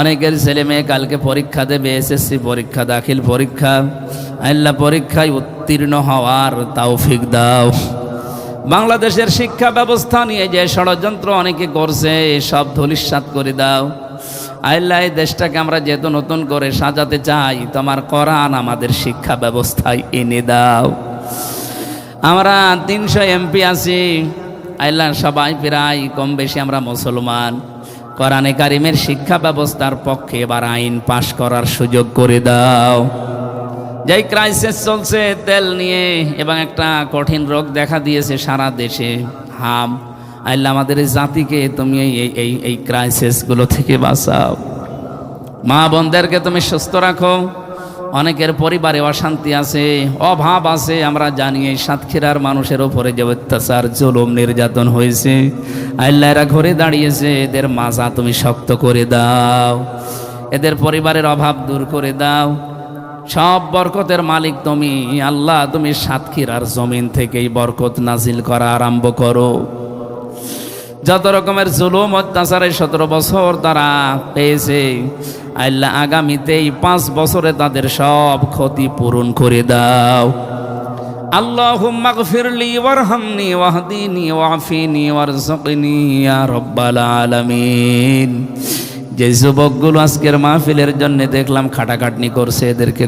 অনেকের ছেলে মেয়ে কালকে পরীক্ষা দেবে, এসএসসি পরীক্ষা, দাখিল পরীক্ষা। আল্লাহ পরীক্ষায় উত্তীর্ণ হওয়ার তৌফিক দাও। বাংলাদেশের শিক্ষা ব্যবস্থা নিয়ে যে ষড়যন্ত্র অনেকে করছে সব ধূলিসাৎ করে দাও। আল্লাহ এই দেশটাকে আমরা যেহেতু নতুন করে সাজাতে চাই, তোমার কোরআন আমাদের শিক্ষা ব্যবস্থায় এনে দাও। আমরা 300 এমপি আছি আল্লাহ, সবাই প্রায় কম বেশি আমরা মুসলমান। কোরআনে কারিমের শিক্ষা ব্যবস্থার পক্ষে এবার আইন পাশ করার সুযোগ করে দাও। যেই ক্রাইসিস চলছে তেল নিয়ে এবং একটা কঠিন রোগ দেখা দিয়েছে সারা দেশে, হাম, আল্লাহ আমাদের এই জাতিকে তুমি এই ক্রাইসিসগুলো থেকে বাঁচাও। মা বোনদেরকে তুমি সুস্থ রাখো। অনেকের পরিবারে অশান্তি আছে, অভাব আছে, আমরা জানি। এই সাতক্ষীরার মানুষের ওপরে যে অত্যাচার, জুলুম, নির্যাতন হয়েছে, আল্লাহ এরা ঘরে দাঁড়িয়েছে, এদের মাজা তুমি শক্ত করে দাও, এদের পরিবারের অভাব দূর করে দাও। সব বরকতের মালিক তুমি আল্লাহ, তুমি সাতক্ষীরার জমিন থেকেই বরকত নাজিল করা আরম্ভ করো। যত রকমের জুলুম অত্যাচারে 17 বছর তারা পেয়েছে, আল্লাহ আগামীতেই 5 বছরে তাদের সব ক্ষতি পূরণ করে দাও। আল্লাহুম্মা গফিরলি ওয়ারহামনি ওয়াহদিনি ওয়াফিনি ওয়ারযুকনি ইয়া রাব্বাল আলামিন। যে যুবকগুলো আজকের মাহফিলের জন্য দেখলাম খাটাখাটনি করছে, এদেরকে